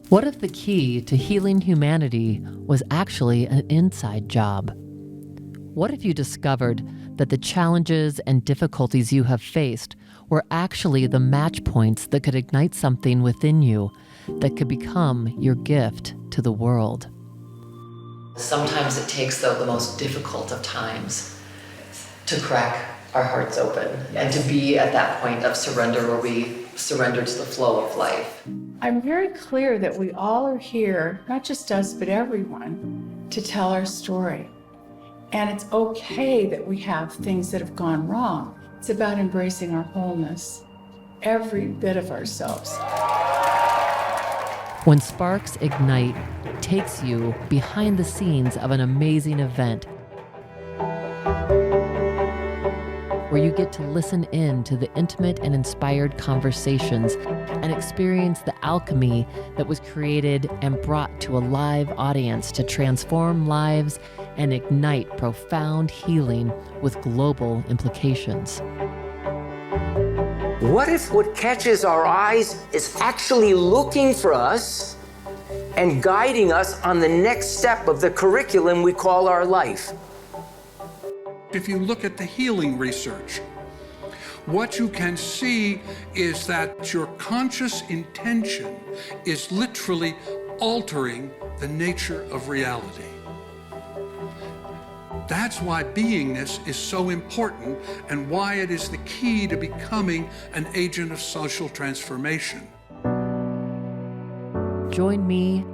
What if the key to healing humanity was actually an inside job? What if you discovered that the challenges and difficulties you have faced were actually the match points that could ignite something within you that could become your gift to the world? Sometimes it takes, though, the most difficult of times to crack our hearts open and to be at that point of surrender where we surrender to the flow of life. I'm very clear that we all are here, not just us, but everyone, to tell our story. And it's okay that we have things that have gone wrong. It's about embracing our wholeness, every bit of ourselves. When Sparks Ignite takes you behind the scenes of an amazing event, where you get to listen in to the intimate and inspired conversations and experience the alchemy that was created and brought to a live audience to transform lives and ignite profound healing with global implications. What if what catches our eyes is actually looking for us and guiding us on the next step of the curriculum we call our life? If you look at the healing research, what you can see is that your conscious intention is literally altering the nature of reality. That's why beingness is so important and why it is the key to becoming an agent of social transformation. Join me,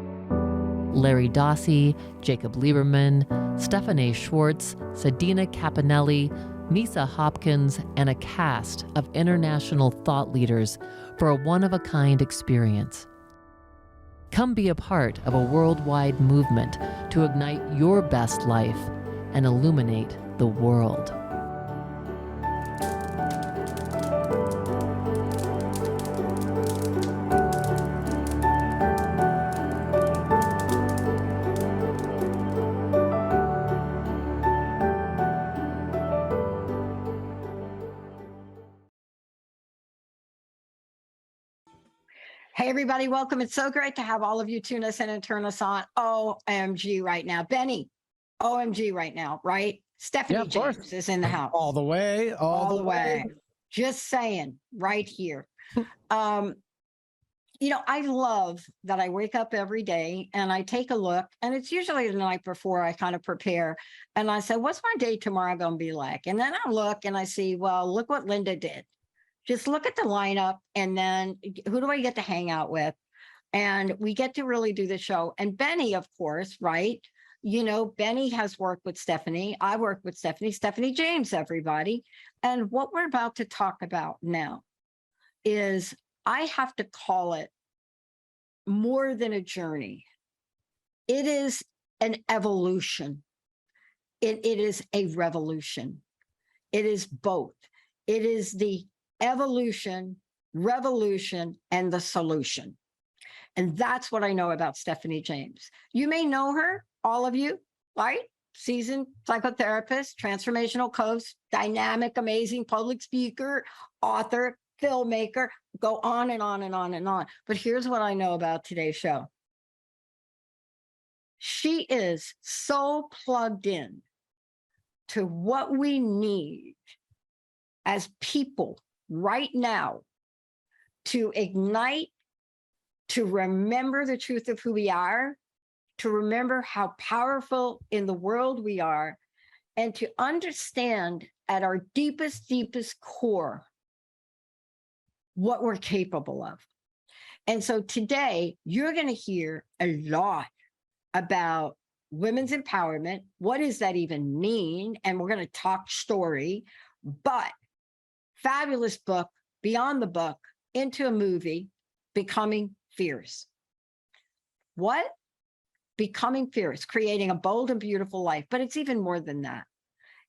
Larry Dossi, Jacob Lieberman, Stephanie Schwartz, Sadina Capinelli, Misa Hopkins, and a cast of international thought leaders for a one-of-a-kind experience. Come be a part of a worldwide movement to ignite your best life and illuminate the world. Hey, everybody, welcome. It's so great to have all of you tune us in and turn us on. OMG right now. Benny, OMG right now, right? Stephanie James is in the house. All the way, all the way. Just saying, right here. You know, I love that I wake up every day and I take a look, and it's usually the night before I kind of prepare. And I say, what's my day tomorrow going to be like? And then I look and I see, well, look what Linda did. Just look at the lineup, and then who do I get to hang out with? And we get to really do the show. And Benny, of course, right? You know, Benny has worked with Stephanie. I work with Stephanie, Stephanie James, everybody. And what we're about to talk about now is, I have to call it more than a journey. It is an evolution. It is a revolution. It is both. It is the evolution, revolution, and the solution. And that's what I know about Stephanie James. You may know her, all of you, right? Seasoned psychotherapist, transformational coach, dynamic, amazing public speaker, author, filmmaker, go on and on and on and on. But here's what I know about today's show. She is so plugged in to what we need as people right now to ignite, to remember the truth of who we are, to remember how powerful in the world we are, and to understand at our deepest, deepest core what we're capable of. And so today, you're going to hear a lot about women's empowerment. What does that even mean? And we're going to talk story, but fabulous book, beyond the book, into a movie, Becoming Fierce. What? Becoming Fierce, creating a bold and beautiful life. But it's even more than that.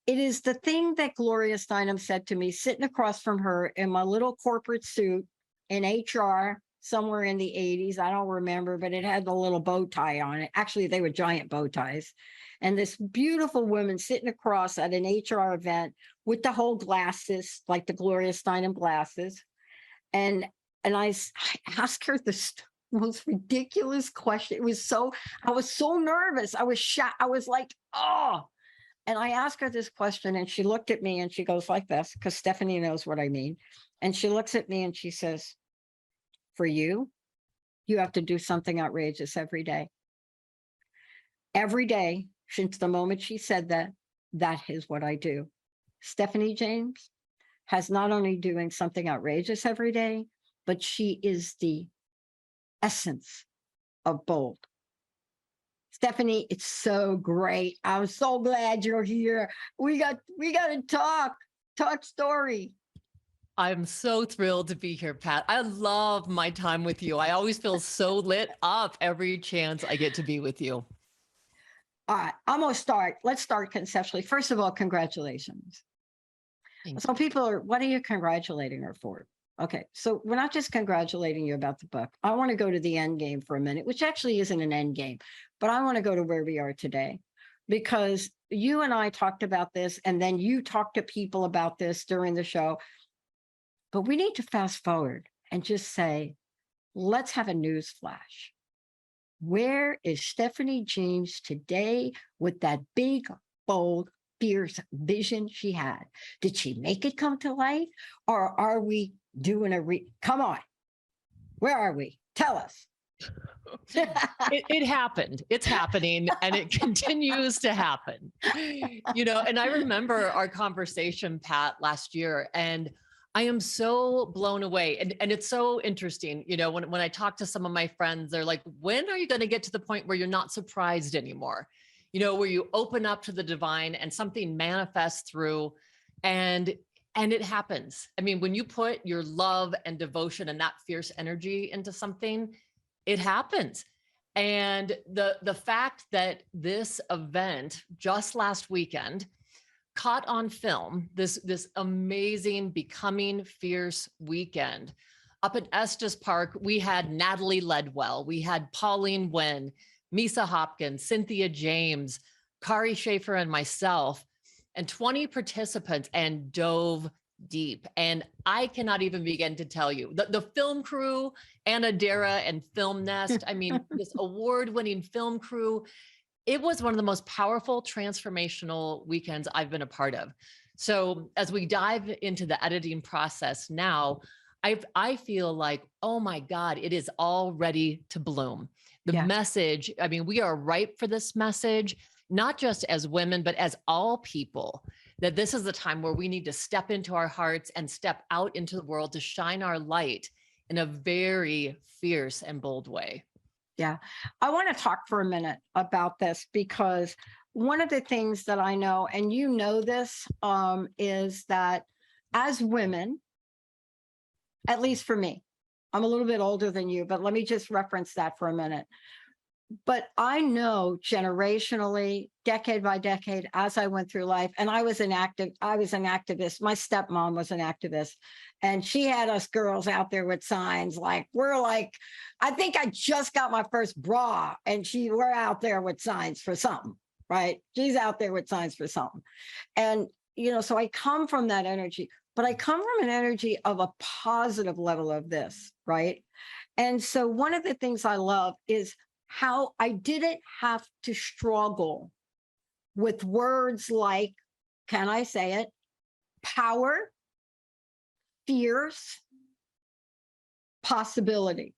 It is the thing that Gloria Steinem said to me, sitting across from her in my little corporate suit in HR, somewhere in the 80s. I don't remember, but it had the little bow tie on it. Actually, they were giant bow ties. And this beautiful woman sitting across at an HR event with the whole glasses, like the Gloria Steinem glasses. And I asked her the most ridiculous question. I was so nervous. I was shocked. I was like, oh. And I asked her this question, and she looked at me and she goes like this, because Stephanie knows what I mean. And she looks at me and she says, for you, you have to do something outrageous every day. Every day, since the moment she said that, that is what I do. Stephanie James has not only doing something outrageous every day, but she is the essence of bold. Stephanie, it's so great. I'm so glad you're here. We got to talk story. I'm so thrilled to be here, Pat. I love my time with you. I always feel so lit up every chance I get to be with you. All right, I'm going to start. Let's start conceptually. First of all, congratulations. So people are, what are you congratulating her for? Okay, so we're not just congratulating you about the book. I want to go to the end game for a minute, which actually isn't an end game, but I want to go to where we are today, because you and I talked about this, and then you talked to people about this during the show. But we need to fast forward and just say, let's have a news flash. Where is Stephanie James today with that big, bold, fierce vision she had? Did she make it come to life? Or are we doing come on, where are we? Tell us. It happened. It's happening, and it continues to happen. And I remember our conversation, Pat, last year, and I am so blown away. And it's so interesting. When I talk to some of my friends, they're like, when are you going to get to the point where you're not surprised anymore? Where you open up to the divine and something manifests through, and it happens. I mean, when you put your love and devotion and that fierce energy into something, it happens. And the fact that this event just last weekend caught on film, this amazing Becoming Fierce weekend up at Estes Park, we had Natalie Ledwell, we had Pauline Wynn, Misa Hopkins, Cynthia James, Kari Schaefer, and myself, and 20 participants, and dove deep. And I cannot even begin to tell you the film crew, Anna Dara and Film Nest. I mean, this award-winning film crew, it was one of the most powerful transformational weekends I've been a part of. So as we dive into the editing process now, I feel like, oh my God, it is all ready to bloom. The message, I mean, we are ripe for this message, not just as women, but as all people, that this is the time where we need to step into our hearts and step out into the world to shine our light in a very fierce and bold way. Yeah, I want to talk for a minute about this, because one of the things that I know, and you know this, is that as women, at least for me, I'm a little bit older than you, but let me just reference that for a minute. But I know generationally, decade by decade, as I went through life, and I was an activist. My stepmom was an activist, and she had us girls out there with signs like, I think I just got my first bra, and we're out there with signs for something, right? She's out there with signs for something. And, so I come from that energy, but I come from an energy of a positive level of this, right? And so one of the things I love is how I didn't have to struggle with words like, can I say it? Power, fierce, possibility.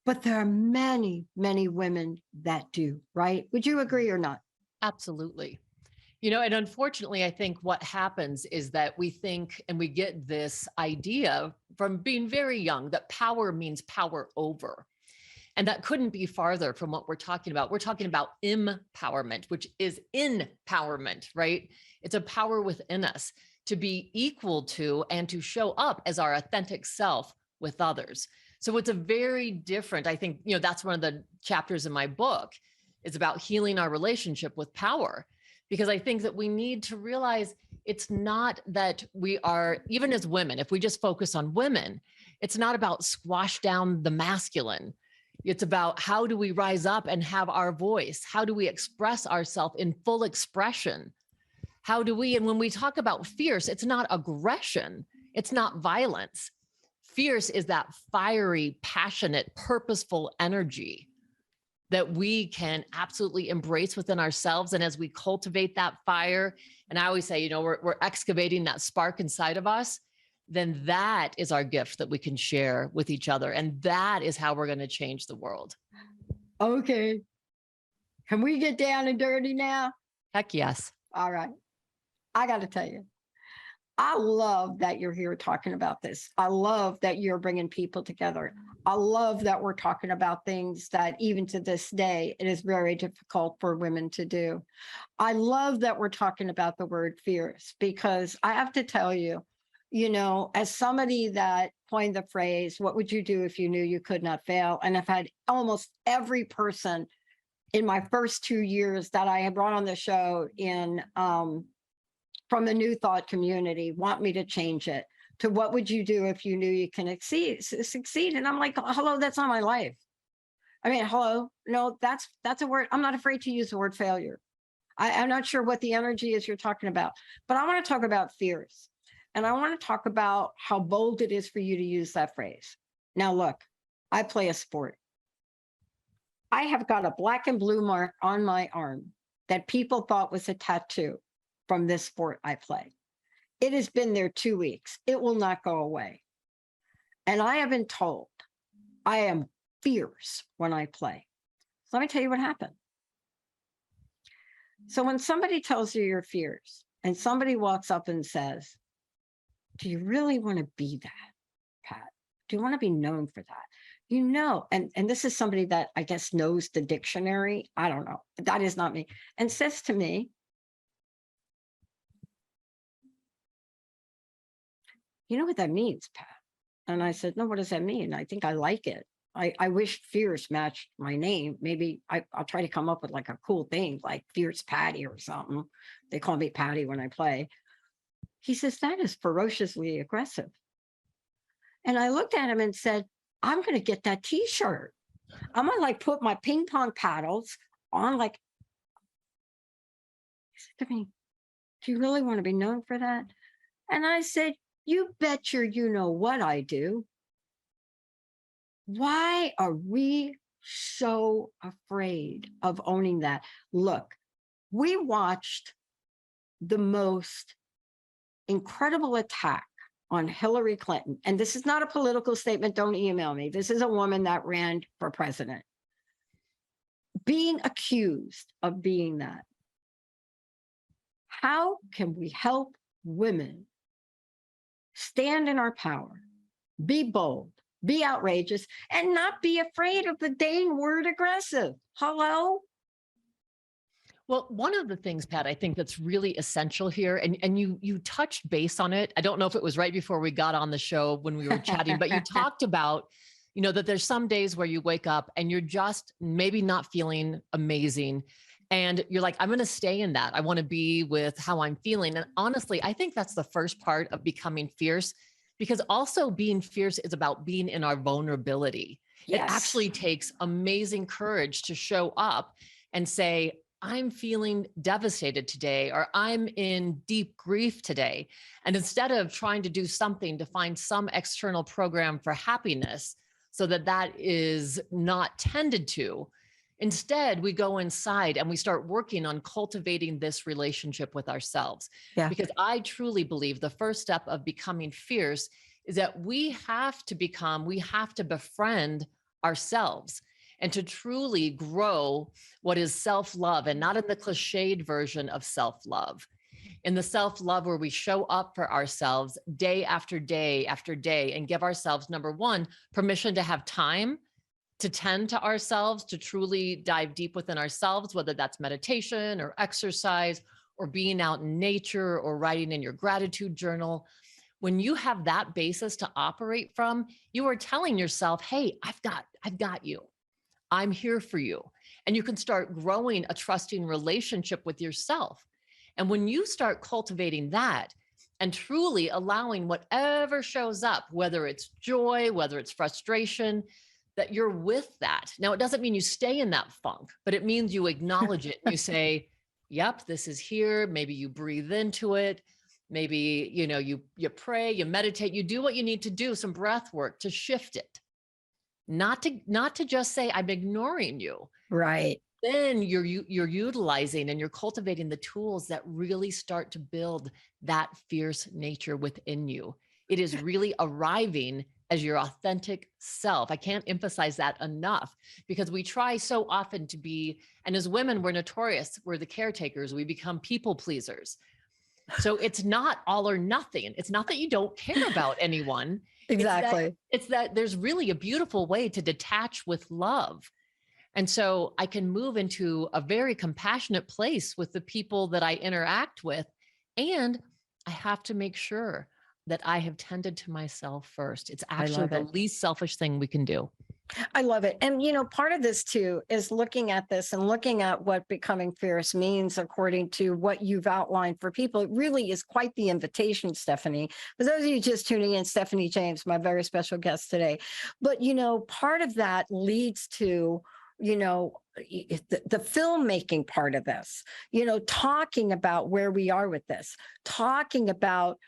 But there are many, many women that do, right? Would you agree or not? Absolutely. And unfortunately, I think what happens is that we think, and we get this idea from being very young, that power means power over. And that couldn't be farther from what we're talking about. We're talking about empowerment, which is empowerment, right? It's a power within us to be equal to and to show up as our authentic self with others. So it's a very different, I think, that's one of the chapters in my book, is about healing our relationship with power. Because I think that we need to realize it's not that we are, even as women, if we just focus on women, It's not about squash down the masculine. It's about how do we rise up and have our voice? How do we express ourselves in full expression? How do we, and when we talk about fierce, it's not aggression, it's not violence. Fierce is that fiery, passionate, purposeful energy that we can absolutely embrace within ourselves. And as we cultivate that fire, and I always say, you know, we're excavating that spark inside of us, then that is our gift that we can share with each other. And that is how we're going to change the world. Okay. Can we get down and dirty now? Heck yes. All right. I got to tell you, I love that you're here talking about this. I love that you're bringing people together. I love that we're talking about things that even to this day, it is very difficult for women to do. I love that we're talking about the word fierce, because I have to tell you, you know, as somebody that coined the phrase, what would you do if you knew you could not fail? And I've had almost every person in my first 2 years that I have brought on the show in from the New Thought community want me to change it to what would you do if you knew you can succeed? And I'm like, hello, that's not my life. I mean, hello, no, that's a word. I'm not afraid to use the word failure. I'm not sure what the energy is you're talking about, but I want to talk about fierce. And I want to talk about how bold it is for you to use that phrase. Now, look, I play a sport. I have got a black and blue mark on my arm that people thought was a tattoo from this sport I play. It has been there 2 weeks. It will not go away. And I have been told I am fierce when I play. So let me tell you what happened. So when somebody tells you you're fierce and somebody walks up and says, do you really want to be that, Pat? Do you want to be known for that? You know, and this is somebody that I guess knows the dictionary. I don't know. That is not me. And says to me, you know what that means, Pat? And I said, no, what does that mean? I think I like it. I wish fierce matched my name. Maybe I'll try to come up with like a cool thing, like Fierce Patty or something. They call me Patty when I play. He says, that is ferociously aggressive. And I looked at him and said, I'm going to get that t-shirt. I'm going to like put my ping pong paddles on like, he said to me, do you really want to be known for that? And I said, you bet you know what I do. Why are we so afraid of owning that? Look, we watched the most incredible attack on Hillary Clinton. And this is not a political statement. Don't email me. This is a woman that ran for president. Being accused of being that. How can we help women stand in our power, be bold, be outrageous, and not be afraid of the dang word aggressive? Hello? Well, one of the things, Pat, I think that's really essential here, and you touched base on it. I don't know if it was right before we got on the show when we were chatting, but you talked about, you know, that there's some days where you wake up and you're just maybe not feeling amazing. And you're like, I'm going to stay in that. I want to be with how I'm feeling. And honestly, I think that's the first part of becoming fierce, because also being fierce is about being in our vulnerability. Yes. It actually takes amazing courage to show up and say, I'm feeling devastated today, or I'm in deep grief today. And instead of trying to do something to find some external program for happiness so that that is not tended to, instead, we go inside and we start working on cultivating this relationship with ourselves. Yeah. Because I truly believe the first step of becoming fierce is that we have to befriend ourselves and to truly grow what is self-love, and not in the cliched version of self-love. In the self-love where we show up for ourselves day after day after day and give ourselves, number one, permission to have time to tend to ourselves, to truly dive deep within ourselves, whether that's meditation or exercise or being out in nature or writing in your gratitude journal. When you have that basis to operate from, you are telling yourself, hey, I've got you. I'm here for you. And you can start growing a trusting relationship with yourself. And when you start cultivating that, and truly allowing whatever shows up, whether it's joy, whether it's frustration, that you're with that. Now, it doesn't mean you stay in that funk, but it means you acknowledge it. You say, yep, this is here. Maybe you breathe into it. Maybe, you pray, you meditate, you do what you need to do, some breath work to shift it. Not to just say, I'm ignoring you. Right. Then you're utilizing and you're cultivating the tools that really start to build that fierce nature within you. It is really arriving as your authentic self. I can't emphasize that enough, because we try so often to be, and as women, we're notorious. We're the caretakers. We become people pleasers. So it's not all or nothing. It's not that you don't care about anyone. Exactly. It's that there's really a beautiful way to detach with love. And so I can move into a very compassionate place with the people that I interact with. And I have to make sure that I have tended to myself first. It's actually the least selfish thing we can do. I love it. And, part of this too is looking at this and looking at what becoming fierce means according to what you've outlined for people. It really is quite the invitation, Stephanie. For those of you just tuning in, Stephanie James, my very special guest today. But, part of that leads to, the filmmaking part of this, talking about where we are with this, talking about,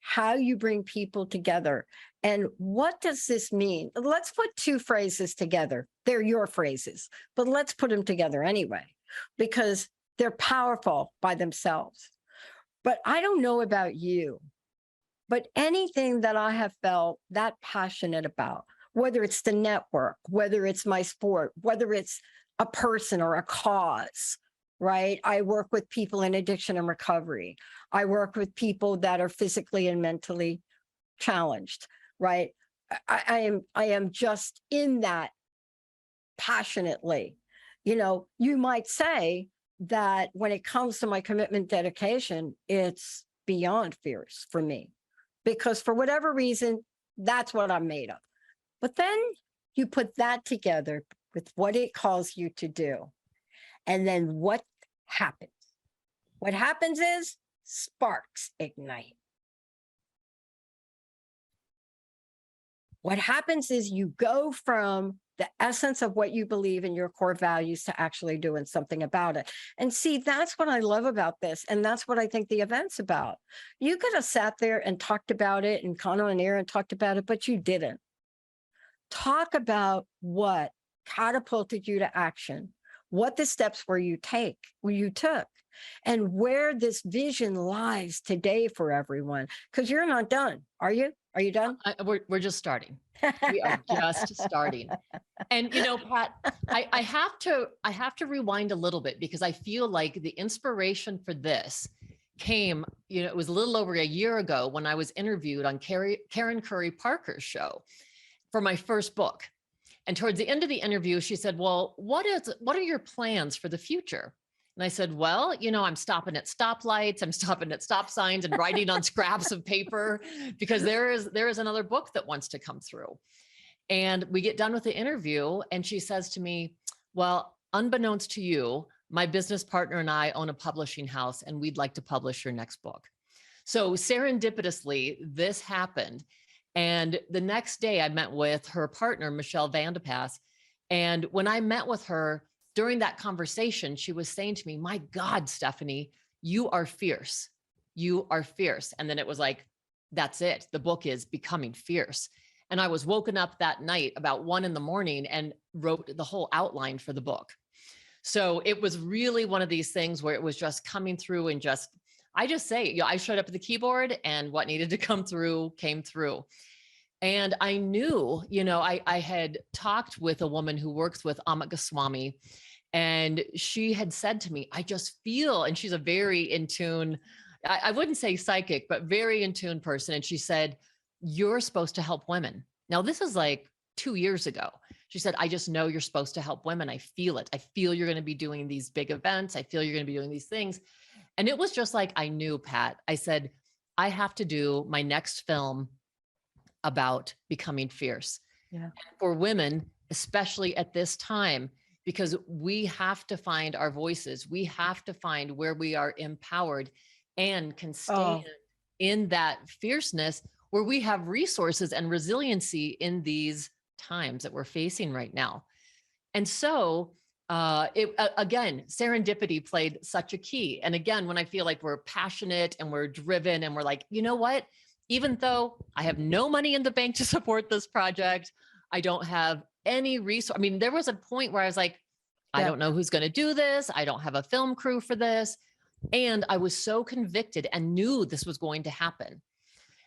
how you bring people together. And what does this mean? Let's put two phrases together. They're your phrases, but let's put them together anyway, because they're powerful by themselves. But I don't know about you, but anything that I have felt that passionate about, whether it's the network, whether it's my sport, whether it's a person or a cause, right? I work with people in addiction and recovery. I work with people that are physically and mentally challenged, right? I am just in that passionately. You might say that when it comes to my commitment dedication, it's beyond fierce for me, because for whatever reason, that's what I'm made of. But then you put that together with what it calls you to do. And then what happens? What happens is sparks ignite. What happens is you go from the essence of what you believe in your core values to actually doing something about it. And see, that's what I love about this. And that's what I think the event's about. You could have sat there and talked about it and gone on air and talked about it, but you didn't. Talk about what catapulted you to action, what the steps were you took, and where this vision lies today for everyone. Because you're not done, are you? Are you done? We're just starting. We are just starting. And Pat, I have to rewind a little bit, because I feel like the inspiration for this came, it was a little over a year ago when I was interviewed on Karen Curry Parker's show for my first book. And towards the end of the interview, she said, well, what are your plans for the future? And I said, well, I'm stopping at stoplights, I'm stopping at stop signs and writing on scraps of paper, because there is another book that wants to come through. And we get done with the interview and she says to me, well, unbeknownst to you, my business partner and I own a publishing house and we'd like to publish your next book. So serendipitously, this happened. And the next day I met with her partner, Michelle Vandepass. And when I met with her during that conversation, she was saying to me, my God, Stephanie, you are fierce. You are fierce. And then it was like, that's it. The book is Becoming Fierce. And I was woken up that night about 1 a.m. and wrote the whole outline for the book. So it was really one of these things where it was just coming through and I just say, I showed up at the keyboard and what needed to come through came through. And I knew, I had talked with a woman who works with Amit Goswami, and she had said to me, I just feel, and she's a very in tune, I wouldn't say psychic, but very in tune person. And she said, you're supposed to help women. Now, this is like 2 years ago. She said, I just know you're supposed to help women. I feel it. I feel you're going to be doing these big events. I feel you're going to be doing these things. And it was just like, I knew, Pat. I said, I have to do my next film about becoming fierce. Yeah. For women, especially at this time, because we have to find our voices. We have to find where we are empowered and can stand in that fierceness where we have resources and resiliency in these times that we're facing right now. And so again, serendipity played such a key. And again, when I feel like we're passionate and we're driven and we're like, you know what, even though I have no money in the bank to support this project, I don't have any resource. I mean, there was a point where I was like, I don't know who's going to do this. I don't have a film crew for this. And I was so convicted and knew this was going to happen.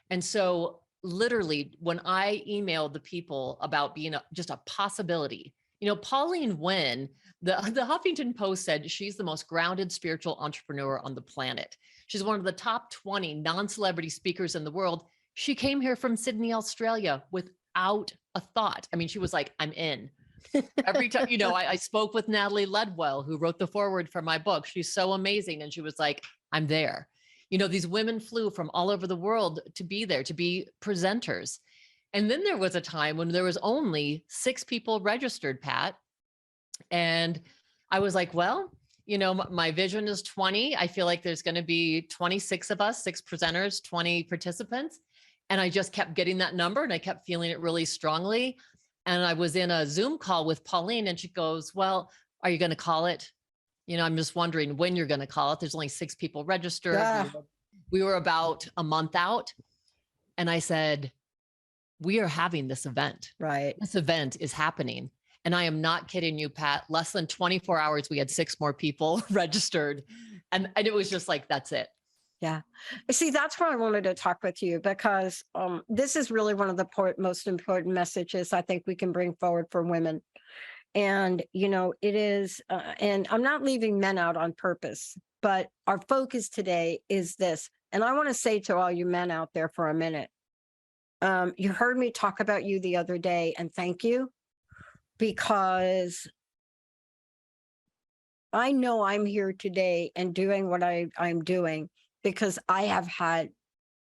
And so literally when I emailed the people about being just a possibility, you know, Pauline Wynn, the Huffington Post said she's the most grounded spiritual entrepreneur on the planet. She's one of the top 20 non-celebrity speakers in the world. She came here from Sydney, Australia without a thought. I mean, she was like, I'm in. Every time, you know, I spoke with Natalie Ledwell, who wrote the foreword for my book. She's so amazing. And she was like, I'm there. You know, these women flew from all over the world to be there, to be presenters. And then there was a time when there was only 6 people registered, Pat. And I was like, well, you know, my vision is 20. I feel like there's going to be 26 of us, 6 presenters, 20 participants. And I just kept getting that number and I kept feeling it really strongly. And I was in a Zoom call with Pauline and she goes, well, are you going to call it? You know, I'm just wondering when you're going to call it. There's only 6 people registered. Yeah. We were about a month out. And I said, we are having this event. Right. This event is happening. And I am not kidding you, Pat. Less than 24 hours, we had 6 more people registered. And it was just like, that's it. Yeah. See, that's why I wanted to talk with you, because this is really one of the most important messages I think we can bring forward for women. And, you know, it is, and I'm not leaving men out on purpose, but our focus today is this. And I want to say to all you men out there for a minute, you heard me talk about you the other day, and thank you, because I know I'm here today and doing what I'm doing because I have had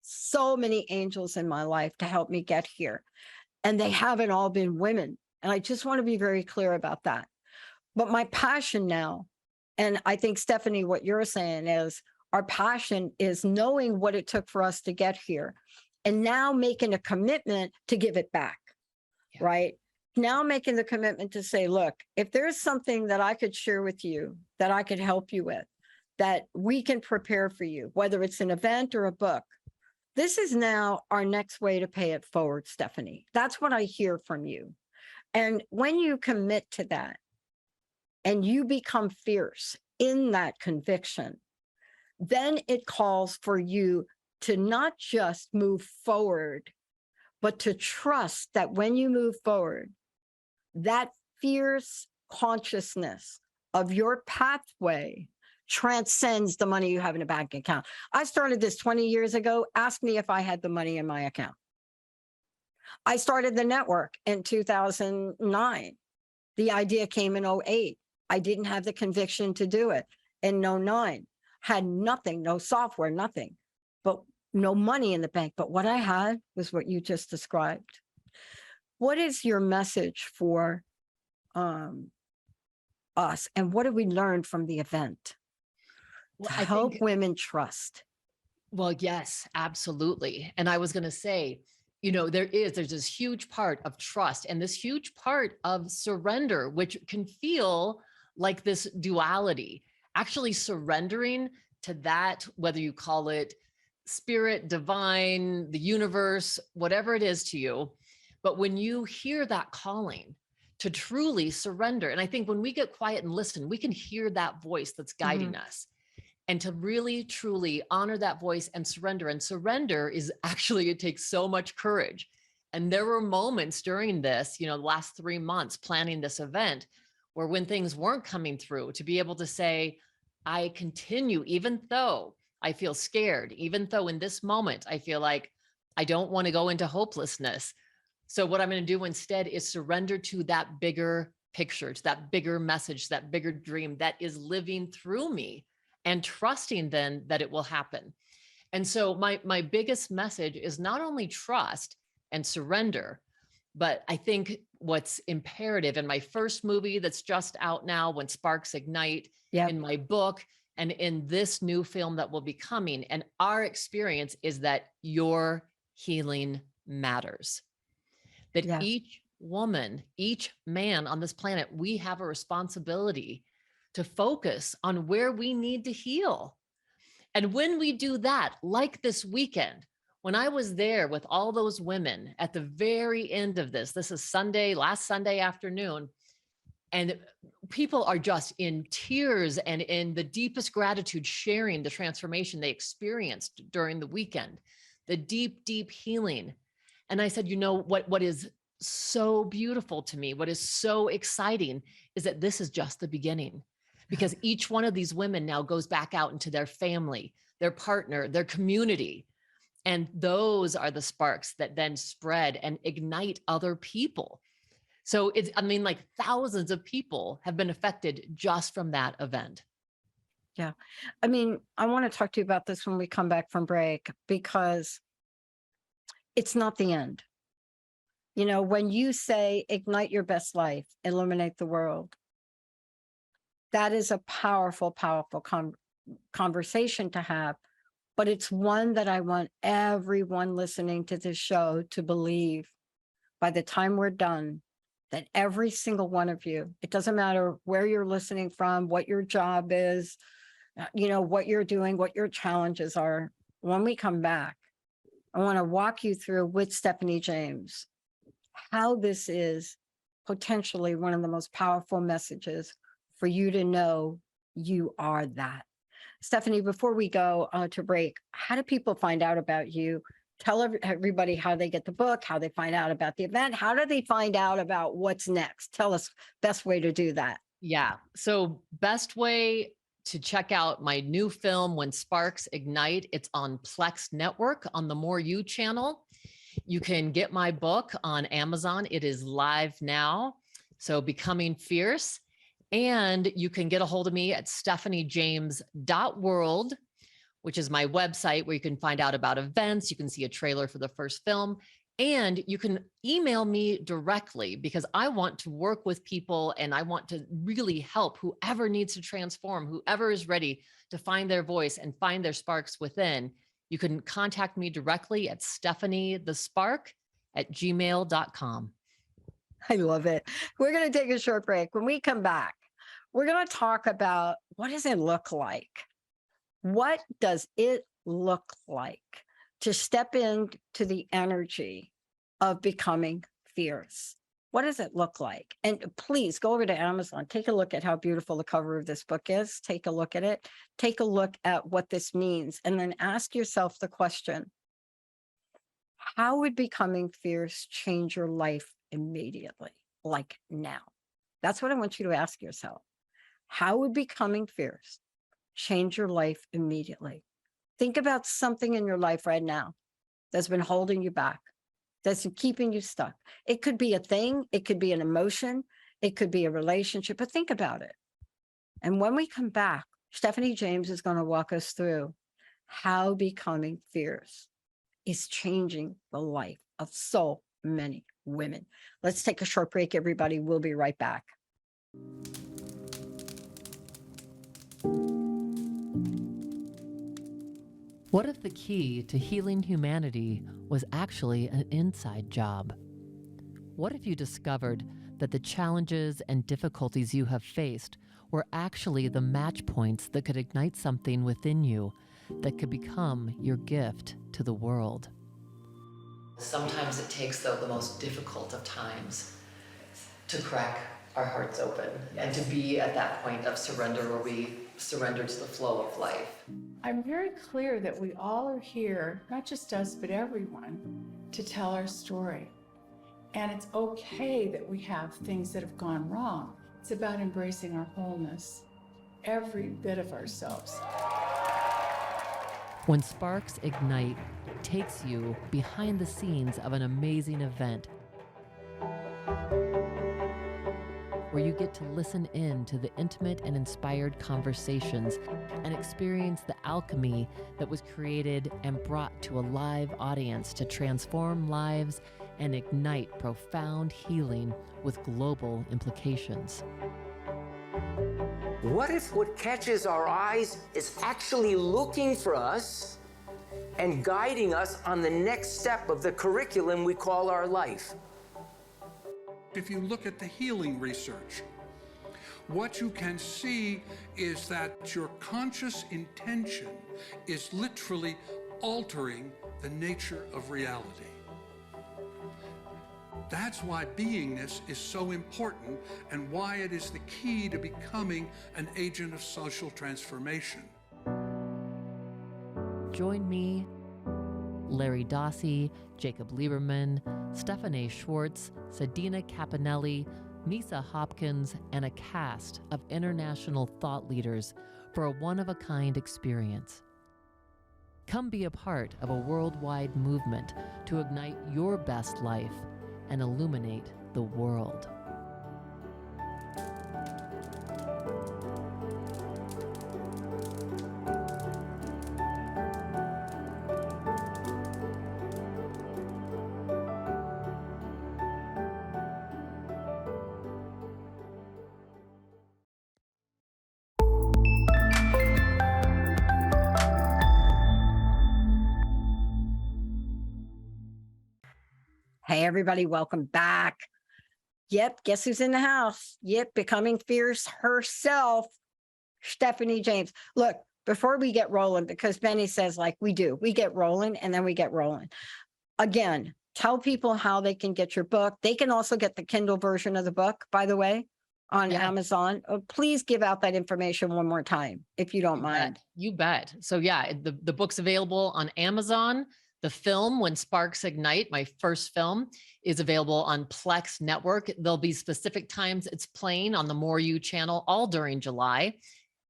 so many angels in my life to help me get here. And they haven't all been women. And I just want to be very clear about that. But my passion now, and I think, Stephanie, what you're saying is our passion is knowing what it took for us to get here and now making a commitment to give it back, right? Now making the commitment to say, look, if there's something that I could share with you, that I could help you with, that we can prepare for you, whether it's an event or a book, this is now our next way to pay it forward, Stephanie. That's what I hear from you. And when you commit to that and you become fierce in that conviction, then it calls for you to not just move forward, but to trust that when you move forward, that fierce consciousness of your pathway transcends the money you have in a bank account. I started this 20 years ago. Ask me if I had the money in my account. I started the network in 2009. The idea came in 2008. I didn't have the conviction to do it in 2009. Had nothing, no software, nothing, but no money in the bank. But what I had was what you just described. What is your message for us? And what have we learned from the event to help women trust? Well, yes, absolutely. And I was going to say, you know, there's this huge part of trust and this huge part of surrender, which can feel like this duality. Actually surrendering to that, whether you call it spirit, divine, the universe, whatever it is to you. But when you hear that calling to truly surrender, and I think when we get quiet and listen, we can hear that voice that's guiding us. And to really, truly honor that voice and surrender. And surrender is actually, it takes so much courage. And there were moments during this, you know, the last 3 months planning this event, where when things weren't coming through, to be able to say, I continue, even though I feel scared, even though in this moment, I feel like I don't want to go into hopelessness. So what I'm going to do instead is surrender to that bigger picture, to that bigger message, that bigger dream that is living through me, and trusting then that it will happen. And so my biggest message is not only trust and surrender, but I think what's imperative in my first movie that's just out now, When Sparks Ignite, in my book, and in this new film that will be coming. And our experience is that your healing matters. That Yeah. each woman, each man on this planet, we have a responsibility to focus on where we need to heal. And when we do that, like this weekend, when I was there with all those women at the very end of this is Sunday, last Sunday afternoon, and people are just in tears and in the deepest gratitude, sharing the transformation they experienced during the weekend, the deep, deep healing. And I said, you know, what is so beautiful to me, what is so exciting is that this is just the beginning, because each one of these women now goes back out into their family, their partner, their community. And those are the sparks that then spread and ignite other people. So it's, I mean, like thousands of people have been affected just from that event. Yeah. I mean, I want to talk to you about this when we come back from break, because it's not the end. You know, when you say ignite your best life, illuminate the world, that is a powerful, powerful conversation to have. But it's one that I want everyone listening to this show to believe by the time we're done, that every single one of you, it doesn't matter where you're listening from, what your job is, you know, what you're doing, what your challenges are. When we come back, I want to walk you through with Stephanie James how this is potentially one of the most powerful messages for you to know you are that. Stephanie, before we go to break, how do people find out about you? Tell everybody how they get the book, how they find out about the event. How do they find out about what's next? Tell us best way to do that. Yeah. So best way to check out my new film, When Sparks Ignite, it's on Plex Network on the More You channel. You can get my book on Amazon. It is live now. So Becoming Fierce. And you can get a hold of me at stephaniejames.world, which is my website where you can find out about events. You can see a trailer for the first film. And you can email me directly, because I want to work with people and I want to really help whoever needs to transform, whoever is ready to find their voice and find their sparks within. You can contact me directly at stephaniethespark@gmail.com. I love it. We're going to take a short break. When we come back, we're going to talk about what does it look like? What does it look like to step into the energy of becoming fierce? What does it look like? And please go over to Amazon. Take a look at how beautiful the cover of this book is. Take a look at it. Take a look at what this means. And then ask yourself the question, how would becoming fierce change your life immediately, like now? That's what I want you to ask yourself. How would becoming fierce change your life immediately? Think about something in your life right now that's been holding you back, that's keeping you stuck. It could be a thing, it could be an emotion, it could be a relationship, but think about it. And when we come back, Stephanie James is going to walk us through how becoming fierce is changing the life of so many women. Let's take a short break, everybody. We'll be right back. What if the key to healing humanity was actually an inside job? What if you discovered that the challenges and difficulties you have faced were actually the match points that could ignite something within you that could become your gift to the world? Sometimes it takes, though, the most difficult of times to crack our hearts open and to be at that point of surrender where we surrender to the flow of life. I'm very clear that we all are here, not just us, but everyone, to tell our story. And it's okay that we have things that have gone wrong. It's about embracing our wholeness, every bit of ourselves. When Sparks Ignite takes you behind the scenes of an amazing event, where you get to listen in to the intimate and inspired conversations and experience the alchemy that was created and brought to a live audience to transform lives and ignite profound healing with global implications. What if what catches our eyes is actually looking for us and guiding us on the next step of the curriculum we call our life? If you look at the healing research, what you can see is that your conscious intention is literally altering the nature of reality. That's why beingness is so important and why it is the key to becoming an agent of social transformation. Join me, Larry Dossi, Jacob Lieberman, Stephanie Schwartz, Sadina Capinelli, Nisa Hopkins, and a cast of international thought leaders for a one-of-a-kind experience. Come be a part of a worldwide movement to ignite your best life and illuminate the world. Hey, everybody, welcome back. Yep, guess who's in the house? Yep, becoming fierce herself, Stephanie James. Look, before we get rolling, because Benny says like we get rolling and then we get rolling. Again, tell people how they can get your book. They can also get the Kindle version of the book, by the way, on Amazon. Oh, please give out that information one more time, if you don't mind. You bet. So yeah, the book's available on Amazon. The film, When Sparks Ignite, my first film, is available on Plex Network. There'll be specific times it's playing on the More You channel all during July.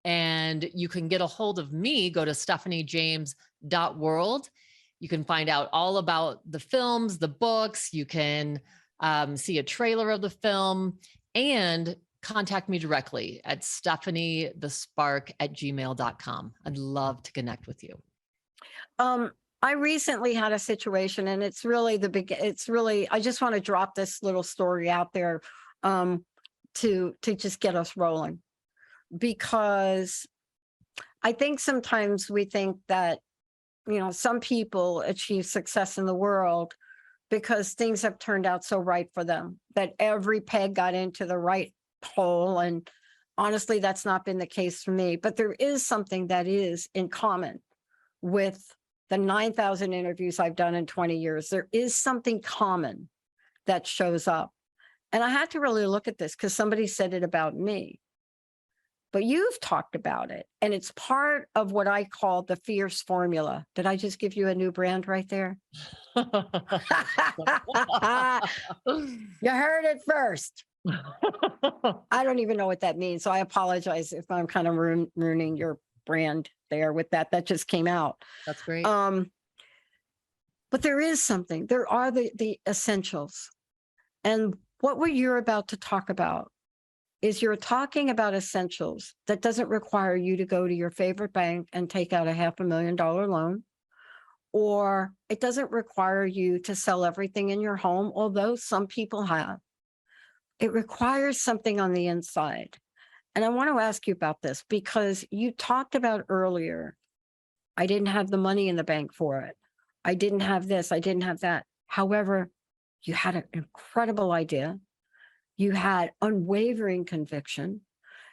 And you can get a hold of me, go to stephaniejames.world. You can find out all about the films, the books. You can see a trailer of the film and contact me directly at stephaniethespark@gmail.com. I'd love to connect with you. I recently had a situation, and it's really I just want to drop this little story out there to just get us rolling, because I think sometimes we think that, some people achieve success in the world because things have turned out so right for them, that every peg got into the right hole. And honestly, that's not been the case for me. But there is something that is in common with the 9,000 interviews I've done in 20 years. There is something common that shows up. And I had to really look at this because somebody said it about me. But you've talked about it, and it's part of what I call the fierce formula. Did I just give you a new brand right there? You heard it first. I don't even know what that means, so I apologize if I'm kind of ruining your brand there with that. That just came out. That's great. But there is something. There are the essentials. And what you're about to talk about is you're talking about essentials that doesn't require you to go to your favorite bank and take out a $500,000 loan, or it doesn't require you to sell everything in your home, although some people have. It requires something on the inside. And I want to ask you about this because you talked about earlier, I didn't have the money in the bank for it. I didn't have this, I didn't have that. However, you had an incredible idea. You had unwavering conviction.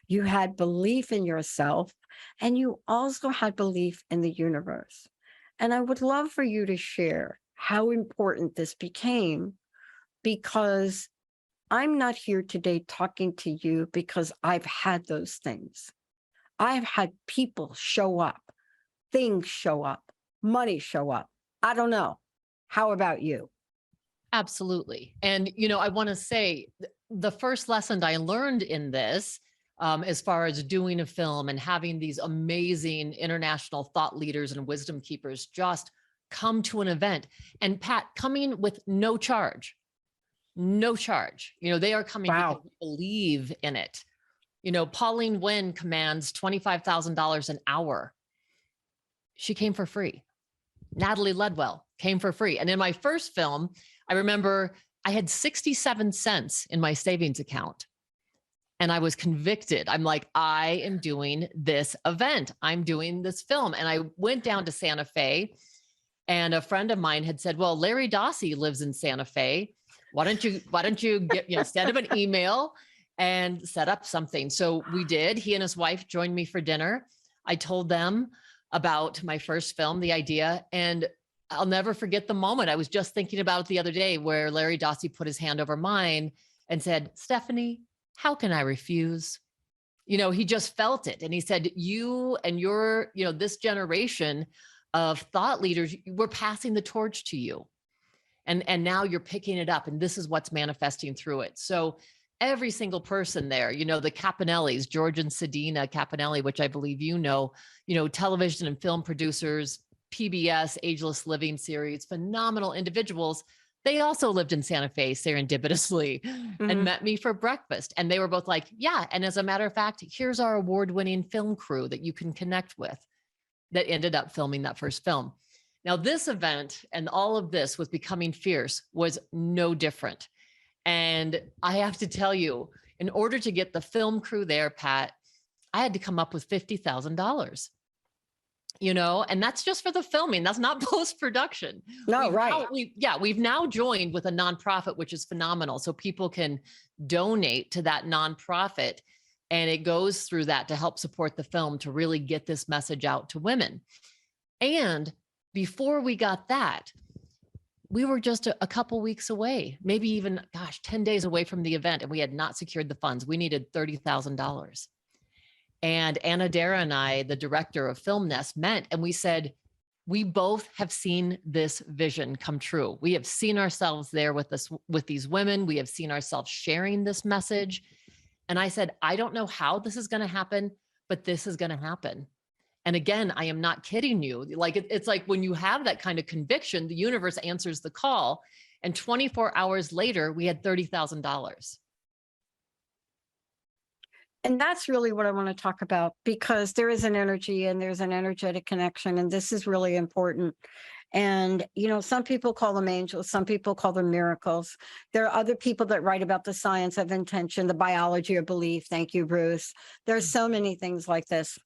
You had belief in yourself, and you also had belief in the universe. And I would love for you to share how important this became, because I'm not here today talking to you because I've had those things. I've had people show up, things show up, money show up. I don't know. How about you? Absolutely. And, I want to say the first lesson I learned in this, as far as doing a film and having these amazing international thought leaders and wisdom keepers just come to an event, and Pat, coming with no charge. They are coming because they believe in it. Pauline Wynn commands $25,000 an hour. She came for free. Natalie Ledwell came for free. And in my first film, I remember I had 67 cents in my savings account. And I was convicted. I'm like, I am doing this event. I'm doing this film. And I went down to Santa Fe, and a friend of mine had said, well, Larry Dossey lives in Santa Fe. Why don't you get, send him an email and set up something? So we did. He and his wife joined me for dinner. I told them about my first film, the idea, and I'll never forget the moment. I was just thinking about it the other day where Larry Dossey put his hand over mine and said, Stephanie, how can I refuse? He just felt it. And he said, you and your, this generation of thought leaders, we're passing the torch to you. And now you're picking it up, and this is what's manifesting through it. So every single person there, the Caponellis, George and Sedina Caponelli, which I believe television and film producers, PBS, Ageless Living series, phenomenal individuals. They also lived in Santa Fe serendipitously and met me for breakfast. And they were both like, yeah. And as a matter of fact, here's our award-winning film crew that you can connect with that ended up filming that first film. Now, this event and all of this with Becoming Fierce was no different. And I have to tell you, in order to get the film crew there, Pat, I had to come up with $50,000. And that's just for the filming. That's not post-production. No, right. We've now joined with a nonprofit, which is phenomenal. So people can donate to that nonprofit, and it goes through that to help support the film to really get this message out to women. And before we got that, we were just a couple weeks away, maybe even, 10 days away from the event, and we had not secured the funds. We needed $30,000. And Anna Dara and I, the director of Film Nest, met, and we said, we both have seen this vision come true. We have seen ourselves there with these women. We have seen ourselves sharing this message. And I said, I don't know how this is going to happen, but this is going to happen. And again, I am not kidding you. Like it's like when you have that kind of conviction, the universe answers the call. And 24 hours later, we had $30,000. And that's really what I want to talk about, because there is an energy and there's an energetic connection, and this is really important. And, some people call them angels, some people call them miracles. There are other people that write about the science of intention, the biology of belief. Thank you, Bruce. There's so many things like this,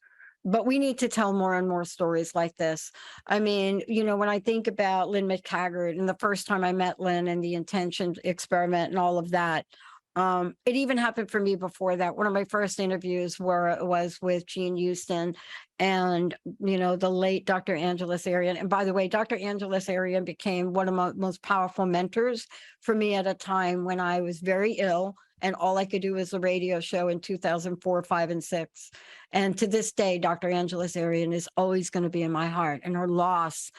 but we need to tell more and more stories like this. I mean, when I think about Lynn McTaggart and the first time I met Lynn and the intention experiment and all of that, it even happened for me before that. One of my first interviews was with Jean Houston and, the late Dr. Angeles Arian. And by the way, Dr. Angeles Arian became one of my most powerful mentors for me at a time when I was very ill. And all I could do was a radio show in 2004, 5, and 6. And to this day, Dr. Angeles Arian is always going to be in my heart. And her loss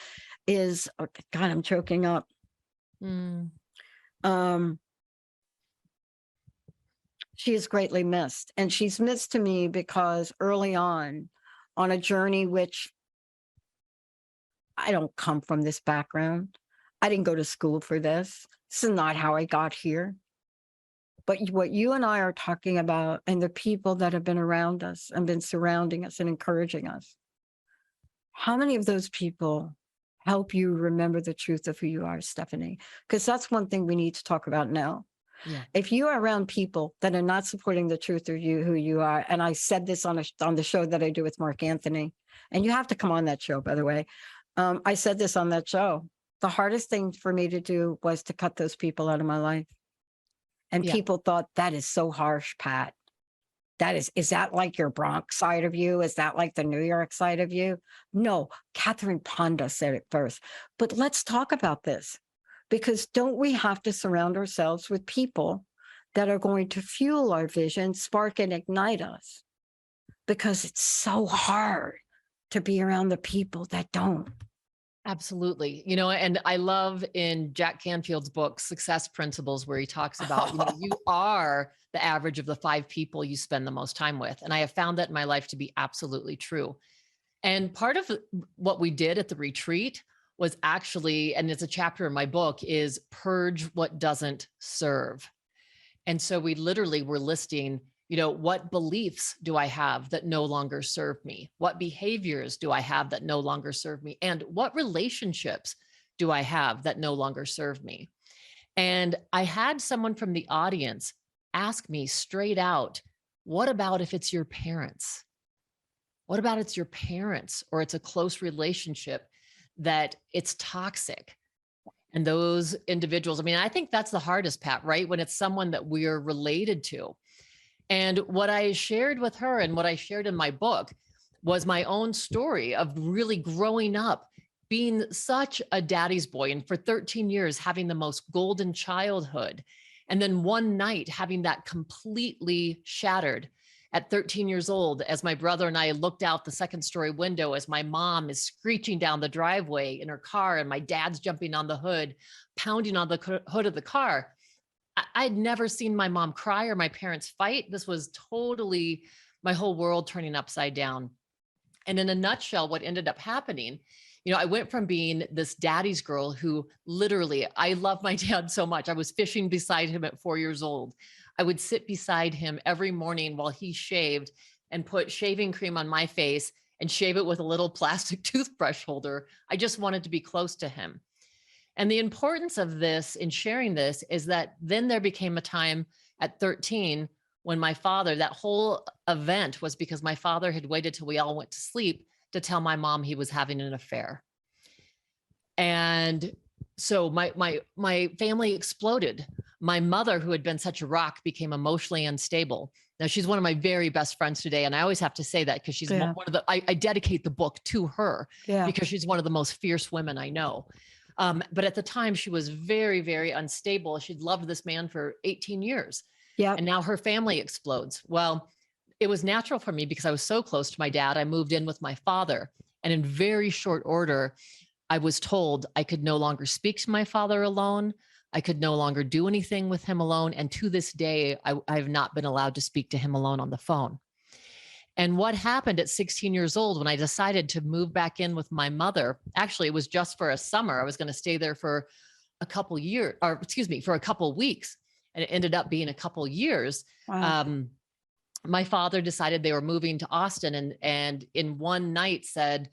is, oh God, I'm choking up. She is greatly missed. And she's missed to me because early on a journey, which I don't come from this background. I didn't go to school for this. This is not how I got here. But what you and I are talking about, and the people that have been around us and been surrounding us and encouraging us, how many of those people help you remember the truth of who you are, Stephanie? Because that's one thing we need to talk about now. Yeah. If you are around people that are not supporting the truth of you, who you are, and I said this on the show that I do with Mark Anthony, and you have to come on that show, by the way. I said this on that show. The hardest thing for me to do was to cut those people out of my life. And people thought, that is so harsh, Pat. Is that like your Bronx side of you? Is that like the New York side of you? No, Catherine Ponda said it first. But let's talk about this. Because don't we have to surround ourselves with people that are going to fuel our vision, spark and ignite us? Because it's so hard to be around the people that don't. Absolutely. And I love in Jack Canfield's book, Success Principles, where he talks about, you are the average of the 5 people you spend the most time with. And I have found that in my life to be absolutely true. And part of what we did at the retreat was actually, and it's a chapter in my book, is purge what doesn't serve. And so we literally were listing, what beliefs do I have that no longer serve me? What behaviors do I have that no longer serve me? And what relationships do I have that no longer serve me? And I had someone from the audience ask me straight out, what about if it's your parents? What about it's your parents, or it's a close relationship that it's toxic? And those individuals, I mean, I think that's the hardest, Pat, right? When it's someone that we're related to. And what I shared with her and what I shared in my book was my own story of really growing up, being such a daddy's boy, and for 13 years having the most golden childhood. And then one night having that completely shattered at 13 years old, as my brother and I looked out the second story window as my mom is screeching down the driveway in her car and my dad's jumping on the hood, pounding on the hood of the car. I'd never seen my mom cry or my parents fight. This was totally my whole world turning upside down. And in a nutshell, what ended up happening, I went from being this daddy's girl who literally, I love my dad so much. I was fishing beside him at 4 years old. I would sit beside him every morning while he shaved and put shaving cream on my face and shave it with a little plastic toothbrush holder. I just wanted to be close to him. And the importance of this in sharing this is that then there became a time at 13 when my father, that whole event was because my father had waited till we all went to sleep to tell my mom he was having an affair. And so my family exploded. My mother, who had been such a rock, became emotionally unstable. Now she's one of my very best friends today. And I always have to say that because she's one of the, I dedicate the book to her because she's one of the most fierce women I know. But at the time she was very, very unstable. She'd loved this man for 18 years. Yeah. And now her family explodes. Well, it was natural for me because I was so close to my dad. I moved in with my father, and in very short order, I was told I could no longer speak to my father alone. I could no longer do anything with him alone. And to this day, I have not been allowed to speak to him alone on the phone. And what happened at 16 years old when I decided to move back in with my mother, actually, it was just for a summer. I was going to stay there for a couple years, or excuse me, for a couple weeks. And it ended up being a couple years. Wow. My father decided they were moving to Austin and in one night said,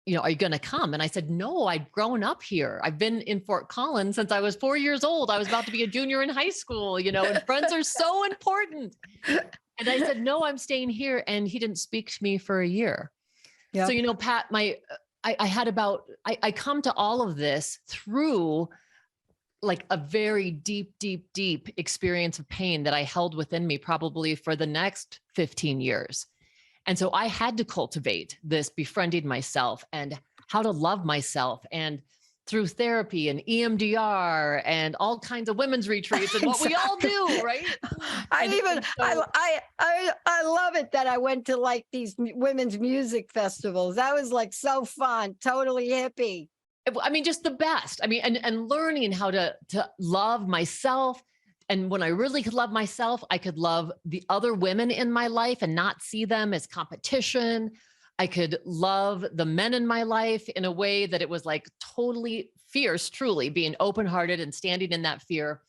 are you going to come? And I said, no, I'd grown up here. I've been in Fort Collins since I was 4 years old. I was about to be a junior in high school, and friends are so important. And I said, no, I'm staying here. And he didn't speak to me for a year. Yep. So, Pat, I come to all of this through like a very deep, deep, deep experience of pain that I held within me probably for the next 15 years. And so I had to cultivate this befriending myself and how to love myself, and through therapy and EMDR and all kinds of women's retreats and what we all do, right? I love it that I went to like these women's music festivals. That was like so fun, totally hippie. I mean, just the best. I mean, and learning how to love myself. And when I really could love myself, I could love the other women in my life and not see them as competition. I could love the men in my life in a way that it was like totally fierce, truly being open-hearted and standing in that fear.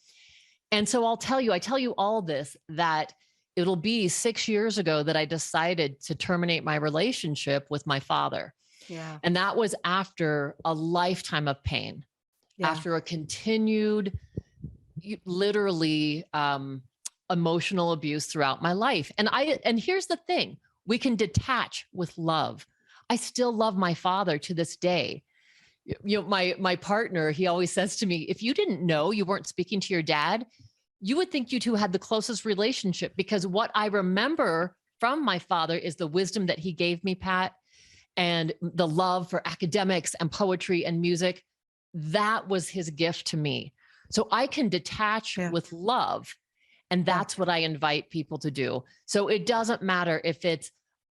And so I tell you all this, that it'll be 6 years ago that I decided to terminate my relationship with my father. Yeah. And that was after a lifetime of pain, after a continued, literally emotional abuse throughout my life. And here's the thing, we can detach with love. I still love my father to this day. My partner, he always says to me, if you didn't know you weren't speaking to your dad, you would think you two had the closest relationship, because what I remember from my father is the wisdom that he gave me, Pat, and the love for academics and poetry and music. That was his gift to me. So I can detach with love. And that's what I invite people to do. So it doesn't matter if it's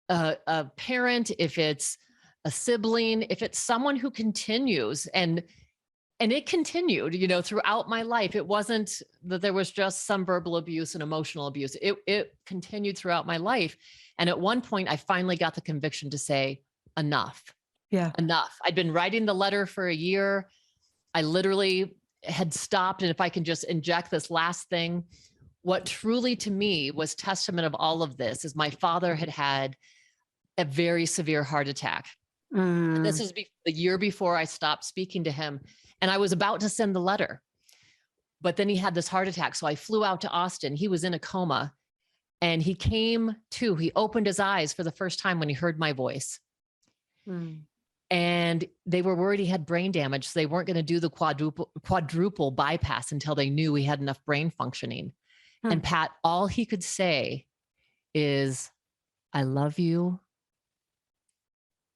a parent, if it's a sibling, if it's someone who continues, and it continued, throughout my life. It wasn't that there was just some verbal abuse and emotional abuse. It continued throughout my life. And at one point I finally got the conviction to say, enough. Yeah. Enough. I'd been writing the letter for a year. I literally had stopped. And if I can just inject this last thing, what truly to me was testament of all of this is my father had a very severe heart attack. This is the year before I stopped speaking to him, and I was about to send the letter, but then he had this heart attack. So I flew out to Austin. He was in a coma, And he came to, he opened his eyes for the first time when he heard my voice. And they were worried he had brain damage. So they weren't going to do the quadruple bypass until they knew he had enough brain functioning. And Pat, all he could say is, I love you.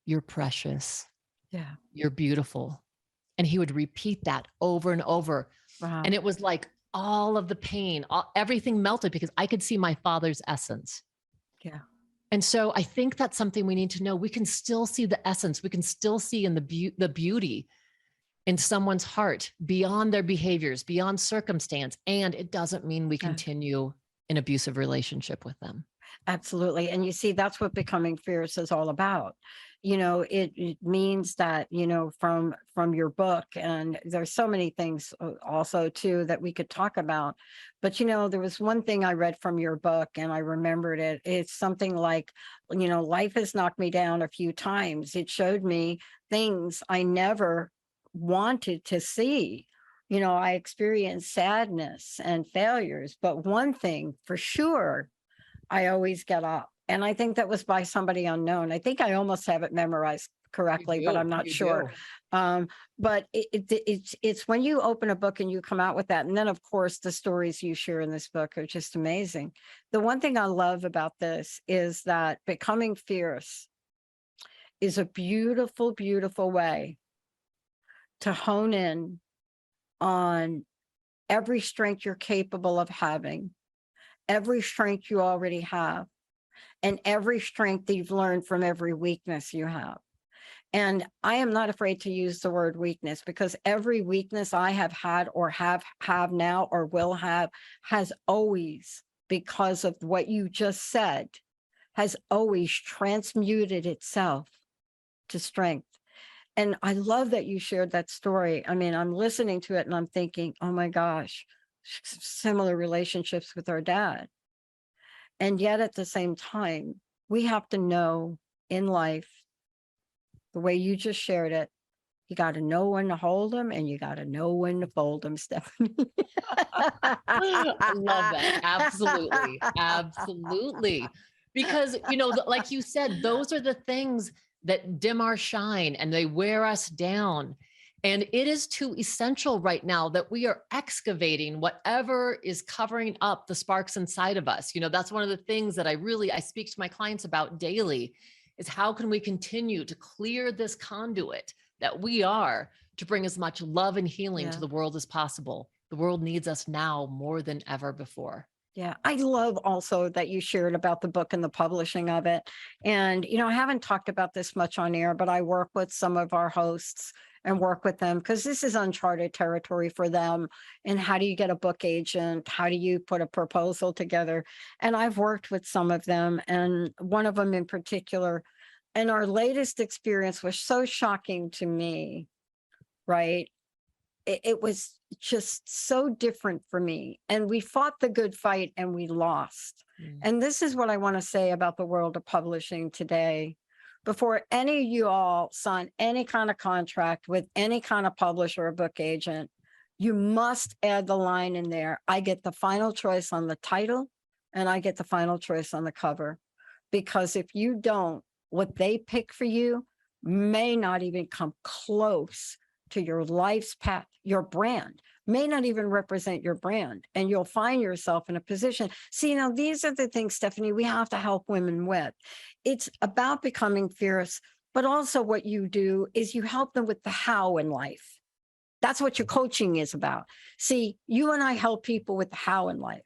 You're precious. Yeah. You're beautiful. And he would repeat that over and over. Wow. And it was like all of the pain, everything melted because I could see my father's essence. Yeah. And so I think that's something we need to know. We can still see the essence. We can still see in the beauty in someone's heart beyond their behaviors, beyond circumstance. And it doesn't mean we continue an abusive relationship with them. Absolutely. And you see, that's what Becoming Fierce is all about. It means that, from your book, and there's so many things also too that we could talk about. But, there was one thing I read from your book and I remembered it. It's something like, life has knocked me down a few times. It showed me things I never wanted to see. I experienced sadness and failures, but one thing for sure, I always get up. And I think that was by somebody unknown. I think I almost have it memorized correctly, but I'm not sure. But it's when you open a book and you come out with that. And then, of course, the stories you share in this book are just amazing. The one thing I love about this is that Becoming Fierce is a beautiful, beautiful way to hone in on every strength you're capable of having, every strength you already have, and every strength that you've learned from every weakness you have. And I am not afraid to use the word weakness, because every weakness I have had or have now or will have has always, because of what you just said, has always transmuted itself to strength. And I love that you shared that story. I mean, I'm listening to it and I'm thinking, oh my gosh, similar relationships with our dad. And yet at the same time, we have to know in life, the way you just shared it, you got to know when to hold them and you got to know when to fold them, Stephanie. I love that. Absolutely. Absolutely. Because, like you said, those are the things that dim our shine and they wear us down. And it is too essential right now that we are excavating whatever is covering up the sparks inside of us. That's one of the things that I speak to my clients about daily, is how can we continue to clear this conduit that we are to bring as much love and healing to the world as possible. The world needs us now more than ever before. Yeah, I love also that you shared about the book and the publishing of it. And, I haven't talked about this much on air, but I work with some of our hosts and work with them because this is uncharted territory for them. And how do you get a book agent? How do you put a proposal together? And I've worked with some of them, and one of them in particular. And our latest experience was so shocking to me, right? It was just so different for me. And we fought the good fight and we lost. And this is what I want to say about the world of publishing today. Before any of you all sign any kind of contract with any kind of publisher or book agent, you must add the line in there, I get the final choice on the title and I get the final choice on the cover. Because if you don't, what they pick for you may not even come close to your life's path. Your brand may not even represent your brand, and you'll find yourself in a position. See, now these are the things, Stephanie, we have to help women with. It's about becoming fierce, but also what you do is you help them with the how in life. That's what your coaching is about. See, you and I help people with the how in life.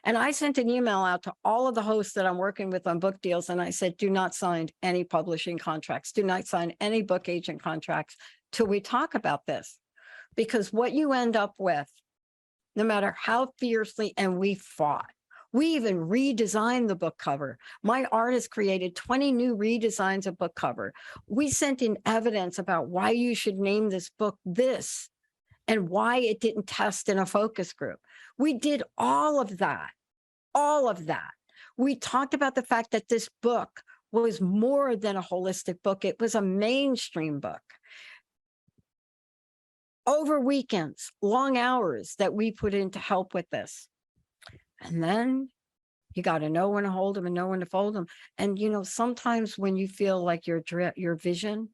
And I sent an email out to all of the hosts that I'm working with on book deals. And I said, do not sign any publishing contracts. Do not sign any book agent contracts till we talk about this. Because what you end up with, no matter how fiercely, and we fought, we even redesigned the book cover. My artist created 20 new redesigns of book cover. We sent in evidence about why you should name this book this and why it didn't test in a focus group. We did all of that, all of that. We talked about the fact that this book was more than a holistic book. It was a mainstream book. Over weekends, long hours that we put in to help with this. And then You got to know when to hold them and know when to fold them. And, sometimes when you feel like your vision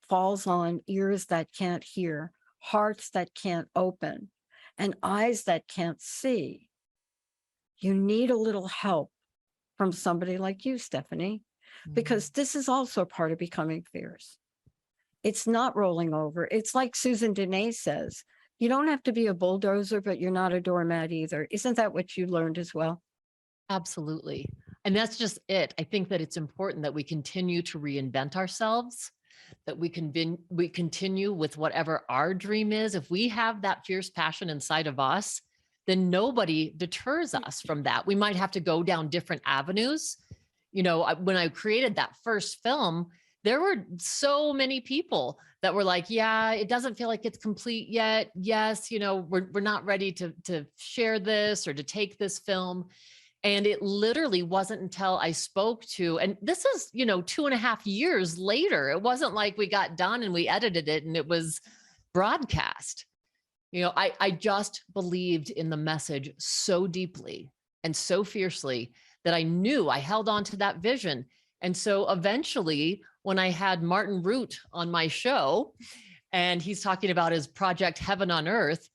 falls on ears that can't hear, hearts that can't open, and eyes that can't see, you need a little help from somebody like you, Stephanie, because this is also part of becoming fierce. It's not rolling over. It's like Susan Dene says, you don't have to be a bulldozer, but you're not a doormat either. Isn't that what you learned as well? Absolutely. And that's just it. I think that it's important that we continue to reinvent ourselves, that we continue with whatever our dream is. If we have that fierce passion inside of us, then nobody deters us from that. We might have to go down different avenues. When I created that first film, there were so many people that were like, yeah, it doesn't feel like it's complete yet. Yes, we're not ready to share this or to take this film. And it literally wasn't until I spoke to, and this is, 2.5 years later. It wasn't like we got done and we edited it and it was broadcast. I just believed in the message so deeply and so fiercely that I knew I held on to that vision. And so eventually, when I had Martin Root on my show, and he's talking about his project Heaven on Earth,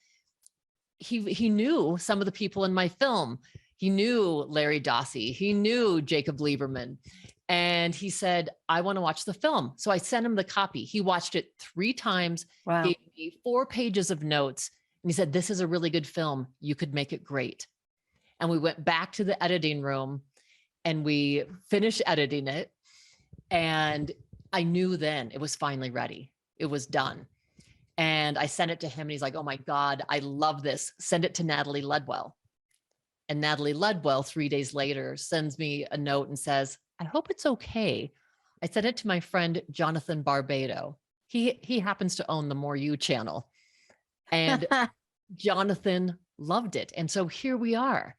he knew some of the people in my film. He knew Larry Dossey. He knew Jacob Lieberman. And he said, I want to watch the film. So I sent him the copy. He watched it 3 times, Wow. gave me 4 pages of notes. And he said, this is a really good film. You could make it great. And we went back to the editing room and we finished editing it. And I knew then it was finally ready. It was done. And I sent it to him and he's like, oh my God, I love this. Send it to Natalie Ledwell. And Natalie Ledwell, 3 days later, sends me a note and says, I hope it's okay. I sent it to my friend, Jonathan Barbado. He happens to own the More You channel. And Jonathan loved it. And so here we are,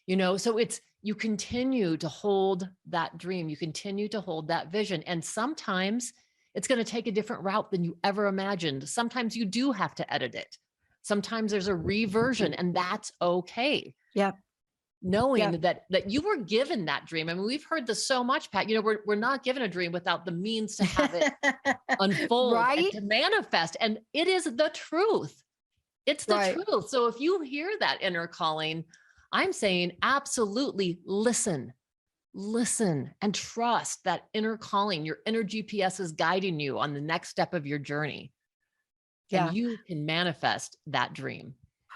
so you continue to hold that dream. You continue to hold that vision. And sometimes it's going to take a different route than you ever imagined. Sometimes you do have to edit it. Sometimes there's a reversion and that's okay. Yep. Knowing that you were given that dream. I mean, we've heard this so much, Pat. We're not given a dream without the means to have it unfold Right? and to manifest. And it is the truth. It's the Right. truth. So if you hear that inner calling, I'm saying absolutely listen and trust that inner calling. Your inner GPS is guiding you on the next step of your journey. Yeah. And you can manifest that dream.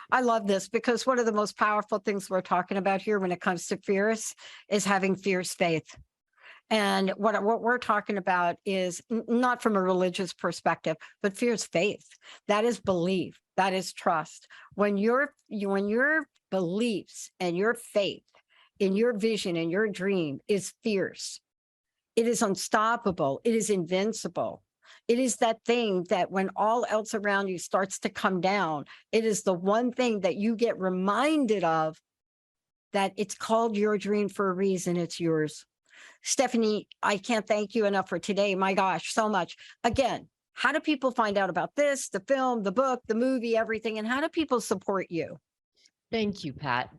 I love this because one of the most powerful things we're talking about here when it comes to fierce is having fierce faith. And what we're talking about is not from a religious perspective, but fierce faith. That is belief. That is trust. When your beliefs and your faith in your vision and your dream is fierce, it is unstoppable. It is invincible. It is that thing that when all else around you starts to come down, it is the one thing that you get reminded of, that it's called your dream for a reason. It's yours. Stephanie, I can't thank you enough for today. My gosh, so much. Again, how do people find out about this, the film, the book, the movie, everything? And how do people support you? Thank you, Pat.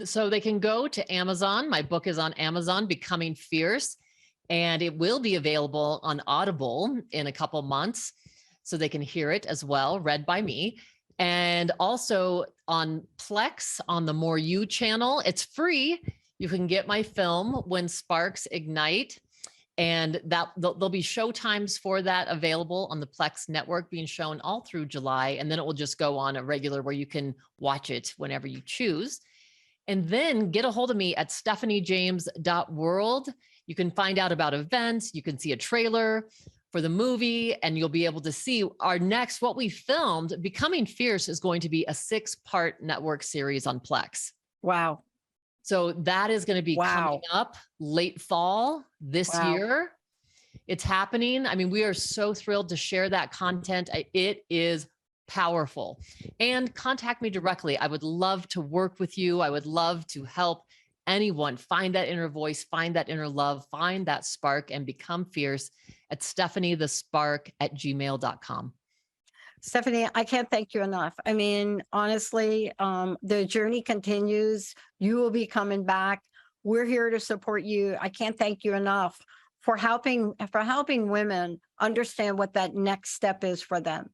So they can go to Amazon. My book is on Amazon, Becoming Fierce. And it will be available on Audible in a couple months, so they can hear it as well, read by me. And also on Plex, on the More You channel. It's free. You can get my film, When Sparks Ignite. And that there'll be show times for that available on the Plex network, being shown all through July. And then it will just go on a regular where you can watch it whenever you choose. And then get a hold of me at stephaniejames.world. You can find out about events. You can see a trailer for the movie, and you'll be able to see our next, what we filmed. Becoming Fierce is going to be a 6-part network series on Plex. Wow. So that is going to be coming up late fall this year. It's happening. I mean, we are so thrilled to share that content. It is powerful. And contact me directly. I would love to work with you. I would love to help anyone find that inner voice, find that inner love, find that spark, and become fierce at stephaniethespark@gmail.com. Stephanie, I can't thank you enough. I mean, honestly, the journey continues. You will be coming back We're here to support you. I can't thank you enough for helping women understand what that next step is for them.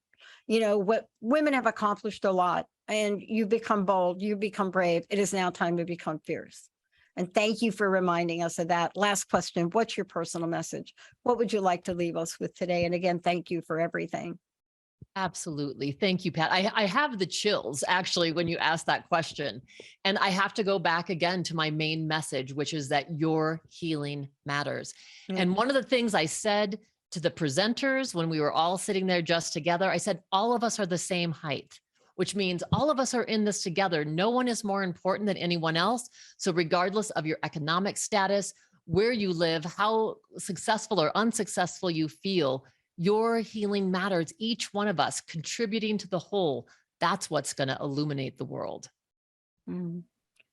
You know, what women have accomplished a lot, and you've become bold, you've become brave. It is now time to become fierce. And thank you for reminding us of that. Last question, what's your personal message? What would you like to leave us with today? And again, thank you for everything. Absolutely. Thank you, Pat. I have the chills actually when you asked that question. And I have to go back again to my main message, which is that your healing matters. And one of the things I said to the presenters when we were all sitting there just together, I said, all of us are the same height, which means all of us are in this together. No one is more important than anyone else. So regardless of your economic status, where you live, how successful or unsuccessful you feel, your healing matters. Each one of us contributing to the whole. That's what's going to illuminate the world.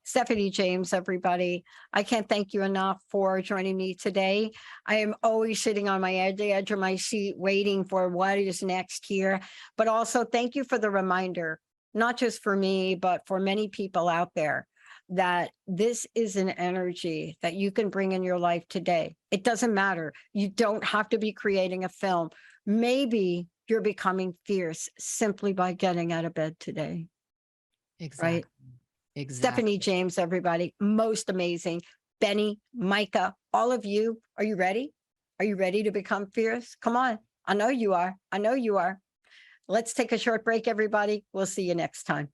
Stephanie James, everybody. I can't thank you enough for joining me today. I am always sitting on the edge of my seat, waiting for what is next here. But also thank you for the reminder, not just for me, but for many people out there, that this is an energy that you can bring in your life today. It doesn't matter. You don't have to be creating a film. Maybe you're becoming fierce simply by getting out of bed today. Exactly. Right? Exactly. Stephanie James, everybody, most amazing. Benny, Micah, all of you, are you ready? Are you ready to become fierce? Come on. I know you are. I know you are. Let's take a short break, everybody. We'll see you next time.